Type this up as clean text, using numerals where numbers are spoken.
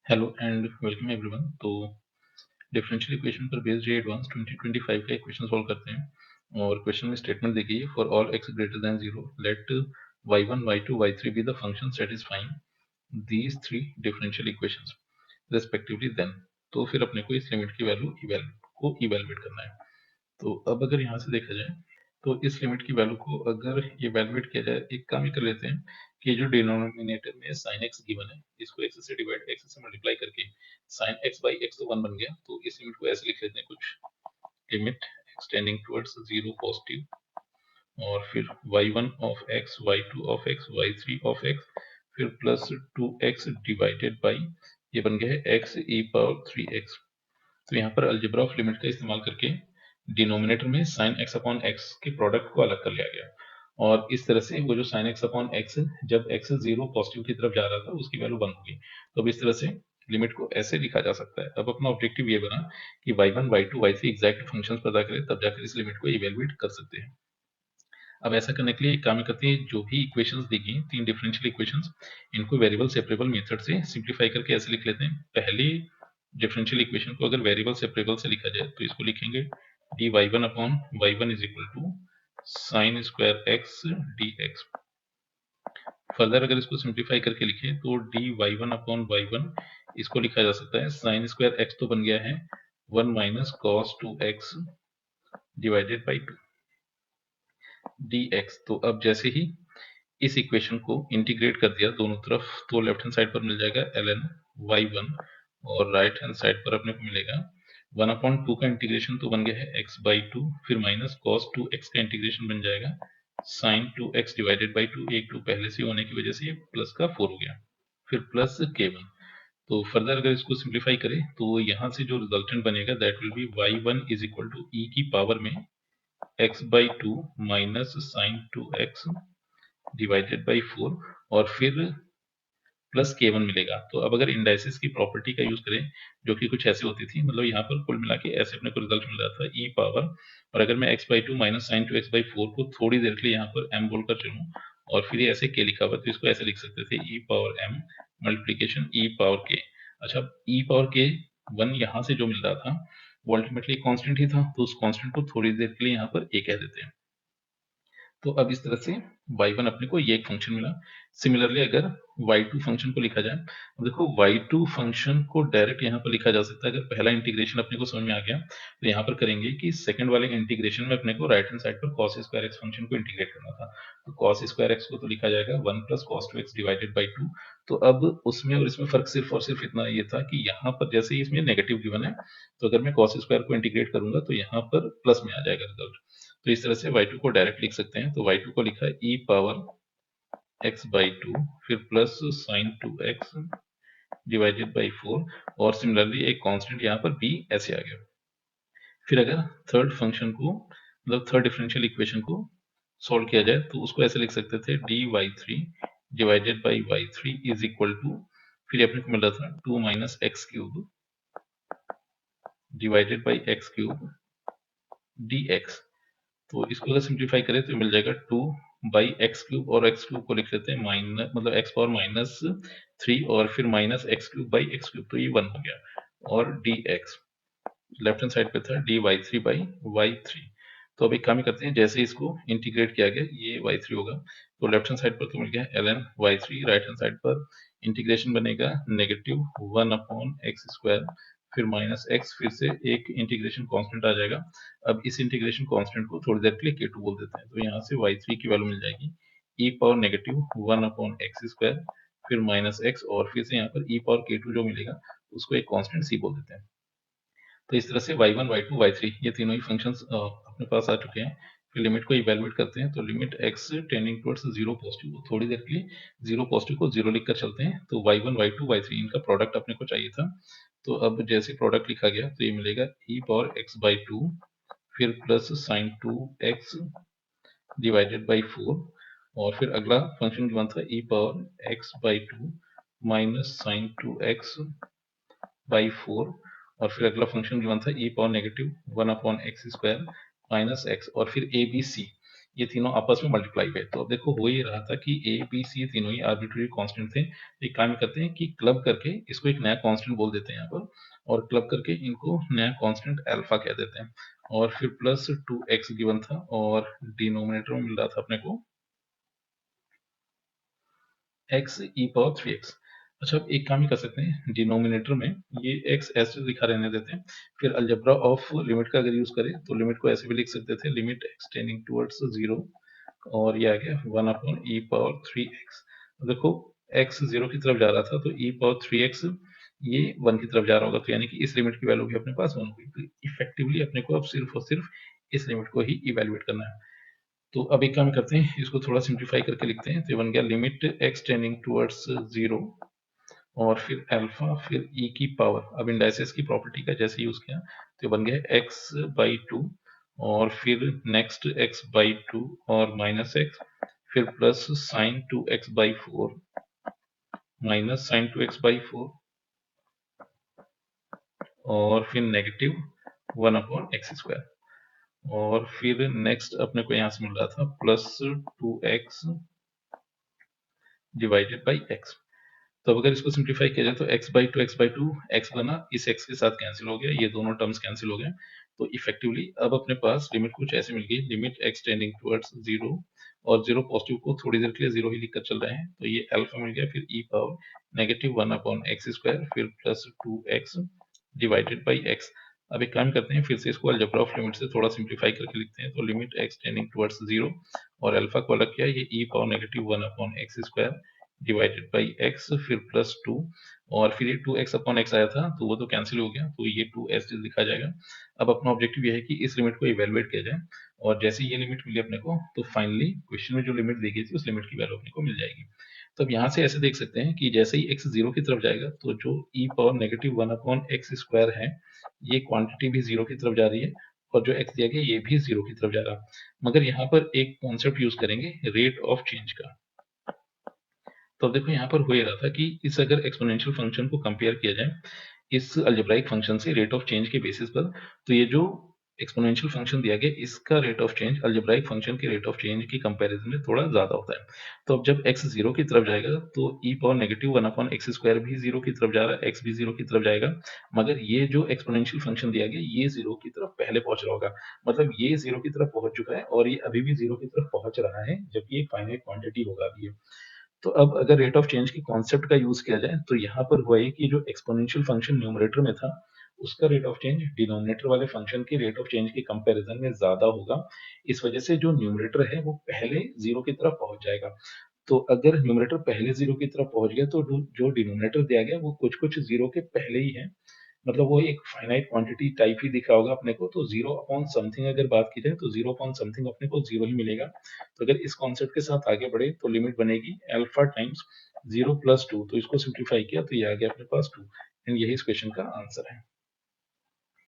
Hello and welcome everyone. तो differential equation पर based ये एडवांस 2025 का इक्वेशन सॉल्व करते हैं और क्वेश्चन में स्टेटमेंट दी गई है for all x greater than 0 let y1 y2 y3 be the function satisfying these three differential equations respectively then. तो फिर अपने को इस लिमिट की वैल्यू इवेलुएट करना है। तो अब अगर यहाँ से देखा जाए तो इस लिमिट की वैल्यू को अगर इवेलुएट किया जाए, एक काम ही कर लेते हैं कि जो डिनोमिनेटर में साइन एक्स गिवन है इसको एक्स से डिवाइड एक्स से मल्टीप्लाई करके साइन एक्स बाई एक्स तो 1 बन गया, तो इस लिमिट को ऐसे लिख लेते हैं कुछ, लिमिट एक्सटेंडिंग टुवर्ड्स 0 पॉजिटिव और फिर y1 of x y2 of x y3 of x फिर प्लस 2x डिवाइडेड बाई ये बन गया है x e पावर 3x। तो यहाँ पर अलजेब्रा ऑफ लिमिट का इस्तेमाल करके डिनोमिनेटर में साइन एक्स अपॉन एक्स के प्रोडक्ट को अलग कर लिया गया और इस तरह से वो जो साइन एक्स अपॉन एक्स जब एक्स 0 पॉजिटिव की तरफ जा रहा था उसकी वैल्यू 1 होगी। तो अब इस तरह से लिमिट को ऐसे लिखा जा सकता है। अब अपना ऑब्जेक्टिव ये बना कि y1 y2 y3 exact functions पता करें, तब जाकर इस लिमिट को इवेलुएट कर सकते हैं। अब ऐसा करने के लिए एक काम करते हैं, जो भी इक्वेशंस दी गई तीन डिफरेंशियल इक्वेशंस, इनको वेरिएबल सेपरेबल मेथड से सिंप्लीफाई करके ऐसे लिख लेते हैं। पहली डिफरेंशियल इक्वेशन को अगर वेरिएबल सेपरेबल से लिखा जाए तो इसको लिखेंगे d y one upon y one is equal to sine square x d x. Further अगर इसको सिंप्लीफाई करके लिखें तो d y one upon y one इसको लिखा जा सकता है साइन स्क्वायर एक्स तो बन गया है 1 minus cos 2x divided by 2 dx। तो अब जैसे ही इस इक्वेशन को इंटीग्रेट कर दिया दोनों तरफ, तो लेफ्ट हैंड साइड पर मिल जाएगा ln y1 और राइट हैंड साइड पर अपने को मिलेगा 1/2 का इंटीग्रेशन तो बन गया है x बाई 2, फिर माइनस cos 2x का इंटीग्रेशन बन जाएगा sin 2x डिवाइडेड बाई 2, एक 2 पहले से होने की वजह से ये प्लस का 4 हो गया, फिर प्लस k1। तो फर्दर अगर इसको सिंप्लीफाई करें तो यहाँ से जो रिजल्टेंट बनेगा that will be y1 is equal to e की पावर में x by 2 minus sine 2x divided by 4 और फिर प्लस k1 मिलेगा। तो अब अगर इंडाइसिस की प्रॉपर्टी का यूज करें जो कि कुछ ऐसे होती थी, मतलब यहाँ पर कुल मिला के ऐसे अपने को रिजल्ट मिल रहा था e पावर, और अगर मैं x by 2 minus sine 2x by 4 को थोड़ी देर के लिए यहाँ पर m बोलकर चलूँ और फिर ये ऐसे k लिखा हुआ, तो इसको ऐसे लिख सकते थे e power m multiplication e power k। अच्छा, e पावर k 1 यहाँ से जो मिल रहा था वो अल्टीमेटली कॉन्स्टेंट ही था, तो उस कॉन्स्टेंट को थोड़ी देर के लिए यहाँ पर a कह देते हैं। तो अब इस तरह से y1 अपने को ये एक फंक्शन मिला। सिमिलरली अगर y2 फंक्शन को लिखा जाए, अब देखो y2 फंक्शन को डायरेक्ट यहाँ पर लिखा जा सकता है। अगर पहला इंटीग्रेशन अपने को समझ में आ गया तो यहाँ पर करेंगे कि सेकंड वाले इंटीग्रेशन में अपने को राइट हैंड साइड पर cos स्क्वायर एक्स फंक्शन को इंटीग्रेट करना था। तो cos स्क्वायर एक्स को तो लिखा जाएगा 1 plus cos 2x divided by 2। तो अब उसमें और इसमें फर्क सिर्फ और सिर्फ इतना ये था कि यहाँ पर जैसे ही इसमें नेगेटिव गिवन है, तो अगर मैं cos स्क्वायर को इंटीग्रेट करूंगा तो यहाँ पर प्लस में आ जाएगा रिजल्ट। तो इस तरह से y2 को डायरेक्ट लिख सकते हैं। तो y2 को लिखा है e पावर x बाई 2 फिर plus sine 2x divided by 4 और सिमिलरली एक कांस्टेंट यहाँ पर b ऐसे आ गया। फिर अगर थर्ड फंक्शन को, मतलब थर्ड डिफरेंशियल इक्वेशन को सॉल्व किया जाए तो उसको ऐसे लिख सकते थे dy y3 divided by y3 is equal to, फिर अपने को मिल रहा था 2 minus x cube divided by x cube dx। तो इसको अगर सिंप्लीफाई करें तो मिल जाएगा 2 बाई एक्स क्यूब, और एक्स क्यूब को लिख लेते हैं माइनस, मतलब एक्स पावर माइनस 3 और फिर minus x cube by x cube, तो ये 1 हो गया। और d x left hand side पे था d y three by y three. तो अब एक काम ही करते हैं, जैसे इसको इंटीग्रेट किया गया ये वाई थ्री होगा, तो लेफ्ट हैंड साइड पर तो मिल गया l n y three, right hand side पर इंटीग्रेशन बनेगा नेगेटिव 1 अपॉन एक्स स्क्वायर फिर माइनस एक्स, फिर से एक इंटीग्रेशन कांस्टेंट आ जाएगा। अब इस इंटीग्रेशन कांस्टेंट को थोड़ी देर के लिए k2 बोल देते हैं, तो यहाँ से y3 की वैल्यू मिल जाएगी e power negative 1 upon x square फिर माइनस एक्स, और फिर से यहाँ पर e पावर k2 जो मिलेगा उसको एक कांस्टेंट c बोल देते हैं। तो इस तरह से y1 y2 y3 ये तीनों ही फंक्शंस अपने पास आ चुके हैं। फिर लिमिट को इवेलुएट करते हैं, तो limit x tending towards 0 positive, थोड़ी देर के लिए 0 पॉजिटिव को 0 लिखकर चलते हैं। तो y1 y2 y3 इनका प्रोडक्ट अपने को चाहिए था, तो अब जैसे प्रोडक्ट लिखा गया तो ये मिलेगा e पावर x बाई 2 फिर plus sine 2x divided by 4 और फिर अगला फंक्शन गिवन था e power x by 2 minus sine 2x by 4 और फिर अगला फंक्शन गिवन था e power negative 1 upon x square minus x और फिर ए बी सी। ये तीनों आपस में मल्टीप्लाई पे। तो अब देखो हो ये रहा था कि ए बी सी तीनों ही आर्बिट्ररी कांस्टेंट थे। एक काम करते हैं कि क्लब करके इसको एक नया कांस्टेंट बोल देते हैं यहाँ पर, और क्लब करके इनको नया कांस्टेंट अल्फा कह देते हैं। और फिर प्लस 2x गिवन था, और डिनोमिनेटर में मिल रहा था अपने को x e पावर 3x। अच्छा, अब एक काम ही कर सकते हैं, डिनोमिनेटर में ये x ऐसे लिखा रहने देते हैं। फिर अलजेब्रा ऑफ लिमिट का अगर यूज करें तो लिमिट को ऐसे भी लिख सकते थे, लिमिट x टेंडिंग टुवर्ड्स 0, और ये आ गया 1 अपॉन ई पावर 3x। देखो x 0 की तरफ जा रहा था, तो e पावर 3x ये 1 की तरफ जा रहा होगा, तो यानी कि इस लिमिट की वैल्यू भी अपने पास 1 होगी। तो इफेक्टिवली अपने को अब सिर्फ और सिर्फ इस लिमिट को ही इवेल्युएट करना है। तो अब एक काम करते हैं, इसको थोड़ा सिंप्लीफाई करके लिखते हैं। तो ये बन गया लिमिट x टेंडिंग टुवर्ड्स 0, और फिर अल्फा, फिर e की पावर, अब इंडाइसेस की प्रॉपर्टी का जैसे यूज किया, तो बन गया x बाई 2, और फिर नेक्स्ट x बाई 2 और माइनस x, फिर plus sine 2x by 4 minus sine 2x by 4, और फिर नेगेटिव 1 अपॉन एक्स स्क्वायर, और फिर नेक्स्ट अपने को यहाँ से मिल रहा था plus 2x divided by x। तो अब अगर इसको सिंप्लीफाई किया जाए तो x/2 x बना, इस x के साथ कैंसिल हो गया, ये दोनों टर्म्स कैंसिल हो गए। तो इफेक्टिवली अब अपने पास लिमिट कुछ ऐसे मिल गई, लिमिट x टेंडिंग टुवर्ड्स 0, और 0 पॉजिटिव को थोड़ी देर के लिए 0 ही लिखकर चल रहे हैं, तो ये अल्फा मिल गया, फिर e power negative 1 upon x square, फिर plus 2x divided by x। अब एक काम करते हैं, फिर से इसको अलजेब्रा ऑफ लिमिट से थोड़ा सिंप्लीफाई करके लिखते हैं। तो लिमिट x टेंडिंग टुवर्ड्स 0, और अल्फा को अलग किया, ये e power negative 1 upon x square divided by x, फिर प्लस 2, और फिर ये 2x अपॉन x आया था तो वो तो कैंसिल हो गया, तो ये 2s लिखा जाएगा। अब अपना ऑब्जेक्टिव ये है कि इस लिमिट को इवेलुएट किया जाए, और जैसे ये लिमिट मिली अपने को, तो फाइनली क्वेश्चन में जो लिमिट दी गई थी उस लिमिट की वैल्यू अपने को मिल जाएगी। तो अब यहाँ से ऐसे देख सकते हैं कि जैसे ही x 0 की तरफ जाएगा, तो जो e power negative 1 upon x square है, ये क्वांटिटी भी 0 की तरफ जा रही है, और जो x दिया गया ये भी 0 की तरफ जा रहा है। मगर यहाँ पर एक कॉन्सेप्ट यूज करेंगे, रेट ऑफ चेंज का। तो अब देखो यहाँ पर हो ये रहा था कि इस अगर एक्सपोनेंशियल फंक्शन को कंपेयर किया जाए इस अलजेब्राइक फंक्शन से रेट ऑफ चेंज के बेसिस पर, तो ये जो एक्सपोनेंशियल फंक्शन दिया गया इसका rate of change algebraic function के रेट ऑफ चेंज की कंपैरिजन में थोड़ा ज्यादा होता है। तो अब जब x 0 की तरफ जाएगा तो e power negative 1 upon x square भी 0 की तरफ जा रहा है, x भी 0 की तरफ जाएगा, मगर ये जो एक्सपोनेंशियल फंक्शन दिया गया ये 0 की तरफ पहले पहुंच रहा होगा। मतलब ये 0 की तरफ पहुंच चुका है, और ये अभी भी 0 की तरफ पहुंच रहा है, जबकि ये फाइनाइट क्वांटिटी होगा अभी ये। तो अब अगर रेट ऑफ चेंज के कॉन्सेप्ट का यूज किया जाए, तो यहाँ पर हुआ है कि जो एक्सपोनेंशियल फंक्शन न्यूमरेटर में था उसका रेट ऑफ चेंज डिनोमिनेटर वाले फंक्शन के रेट ऑफ चेंज के कंपैरिजन में ज्यादा होगा। इस वजह से जो न्यूमरेटर है वो पहले 0 की तरफ पहुंच जाएगा। तो अगर न्यूमरेटर पहले 0 की तरफ पहुंच गया, तो जो डिनोमिनेटर दिया गया वो कुछ कुछ 0 के पहले ही है। मतलब वो एक फाइनाइट क्वांटिटी टाइप ही दिख रहा होगा अपने को। तो 0 अपॉन समथिंग अगर बात की जाए तो 0 अपॉन समथिंग अपने को 0 ही मिलेगा। तो अगर इस कॉन्सेप्ट के साथ आगे बढ़े तो लिमिट बनेगी अल्फा टाइम्स 0 प्लस 2। तो इसको सिंप्लीफाई किया तो ये आ गया अपने पास 2, एंड यही इस क्वेश्चन का आंसर है।